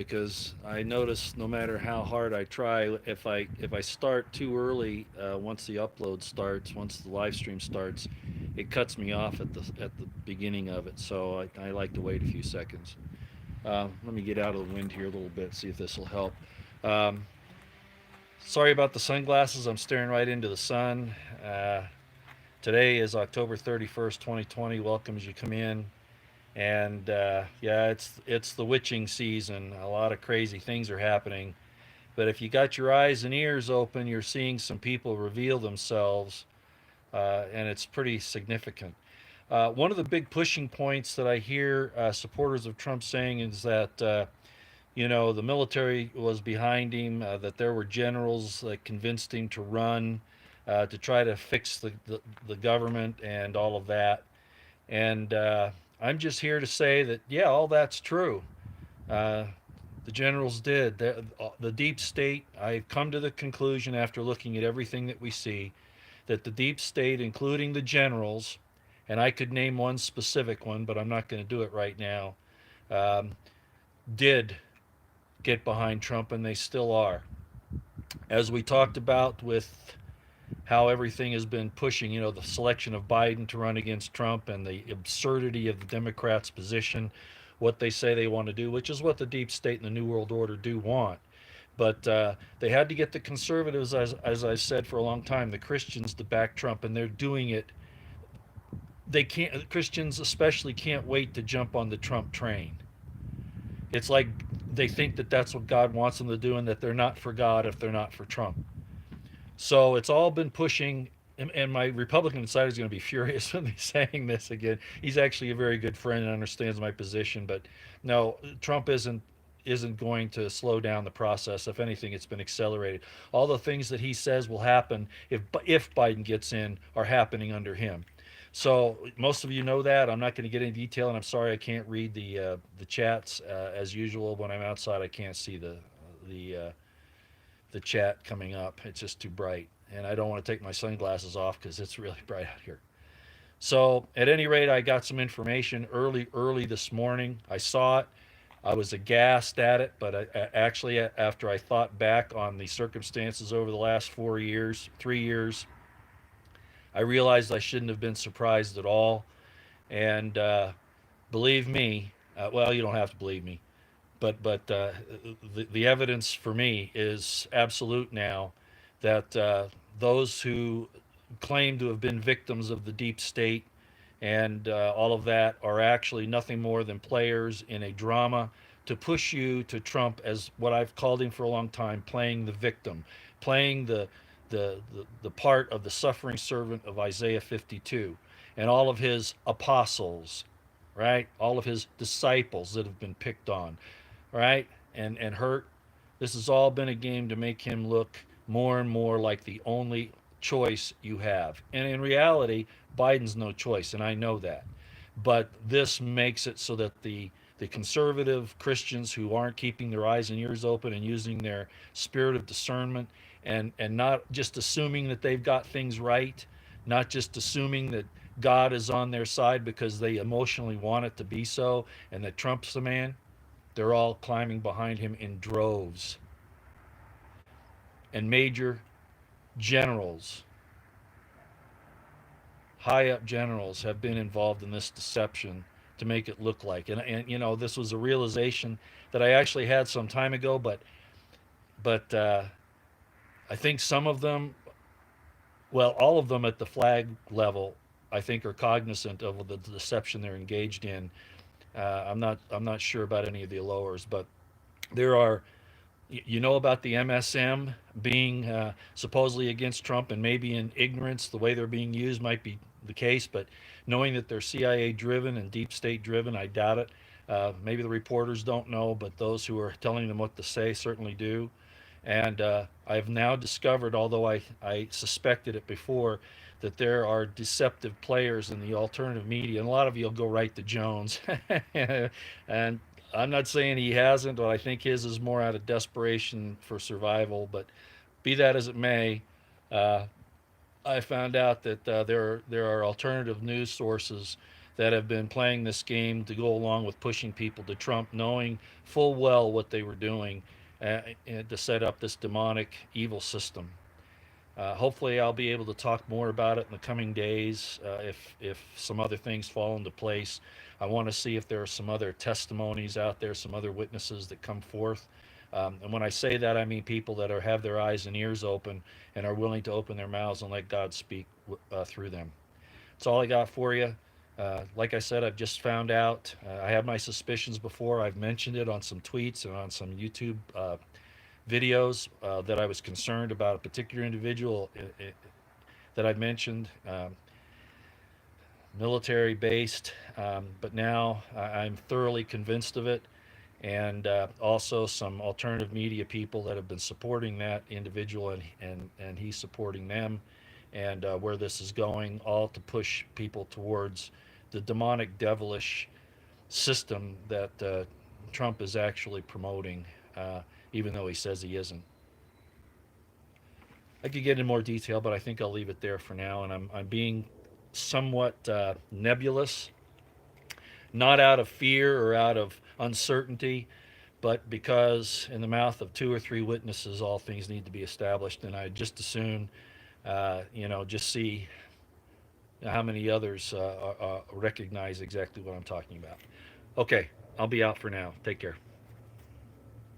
because I notice no matter how hard I try, if I start too early, once the upload starts, once the live stream starts, it cuts me off at the beginning of it. So I like to wait a few seconds. Let me get out of the wind here a little bit, see if this will help. Um, Sorry about the sunglasses. I'm staring right into the sun. Uh, Today is October 31st, 2020. Welcome as you come in. And yeah, it's the witching season. A lot of crazy things are happening. But if you got your eyes and ears open, you're seeing some people reveal themselves, and it's pretty significant. One of the big pushing points that I hear supporters of Trump saying is that the military was behind him, that there were generals that convinced him to run, to try to fix the government and all of that. And I'm just here to say that, yeah, all that's true. Uh, the generals did. The deep state, I've come to the conclusion after looking at everything that we see, that the deep state, including the generals, and I could name one specific one, but I'm not going to do it right now, um, did get behind Trump, and they still are. As we talked about with how everything has been pushing, the selection of Biden to run against Trump and the absurdity of the Democrats' position, what they say they want to do, which is what the deep state and the New World Order do want. But they had to get the conservatives, as I said for a long time, the Christians to back Trump, and they're doing it. They can't. Christians especially can't wait to jump on the Trump train. It's like they think that that's what God wants them to do, and that they're not for God if they're not for Trump. So it's all been pushing, and my Republican insider is going to be furious with me saying this again. He's actually a very good friend and understands my position, but no, Trump isn't going to slow down the process. If anything, it's been accelerated. All the things that he says will happen if Biden gets in are happening under him. So most of you know that. I'm not going to get into detail, and I'm sorry I can't read the chats as usual. When I'm outside, I can't see the the chat coming up. It's just too bright, and I don't want to take my sunglasses off because it's really bright out here. So, at any rate, I got some information early this morning. I saw it. I was aghast at it, but actually, after I thought back on the circumstances over the last 4 years, 3 years, I realized I shouldn't have been surprised at all. And believe me, well, you don't have to believe me, but the evidence for me is absolute now that those who claim to have been victims of the deep state and all of that are actually nothing more than players in a drama to push you to Trump as what I've called him for a long time, playing the victim, playing the part of the suffering servant of Isaiah 52 and all of his apostles, right? All of his disciples that have been picked on, right? And hurt. This has all been a game to make him look more and more like the only choice you have. And in reality, Biden's no choice, and I know that. But this makes it so that the conservative Christians who aren't keeping their eyes and ears open and using their spirit of discernment and not just assuming that they've got things right, not just assuming that God is on their side because they emotionally want it to be so and that Trump's the man, they're all climbing behind him in droves. And major generals, high up generals, have been involved in this deception to make it look like. And this was a realization that I actually had some time ago, but I think some of them, well, all of them at the flag level, I think are cognizant of the deception they're engaged in. I'm not sure about any of the lowers, but there are about the MSM being supposedly against Trump, and maybe in ignorance, the way they're being used might be the case, but knowing that they're CIA driven and deep state driven, I doubt it. Maybe the reporters don't know, but those who are telling them what to say certainly do. And I've now discovered, although I suspected it before, that there are deceptive players in the alternative media. And a lot of you will go right to Jones. And I'm not saying he hasn't, but I think his is more out of desperation for survival. But be that as it may, uh, I found out that there are alternative news sources that have been playing this game to go along with pushing people to Trump, knowing full well what they were doing to set up this demonic evil system. Hopefully, I'll be able to talk more about it in the coming days if some other things fall into place. I want to see if there are some other testimonies out there, some other witnesses that come forth. And when I say that, I mean people that have their eyes and ears open and are willing to open their mouths and let God speak through them. That's all I got for you. Like I said, I've just found out. I had my suspicions before. I've mentioned it on some tweets and on some YouTube videos that I was concerned about a particular individual that I mentioned, military based, but now I'm thoroughly convinced of it. And also some alternative media people that have been supporting that individual, and he's supporting them, and where this is going, all to push people towards the demonic, devilish system that Trump is actually promoting, even though he says he isn't. I could get in more detail, but I think I'll leave it there for now. And I'm being somewhat nebulous, not out of fear or out of uncertainty, but because in the mouth of two or three witnesses, all things need to be established. And I just as soon, just see how many others recognize exactly what I'm talking about. Okay, I'll be out for now. Take care.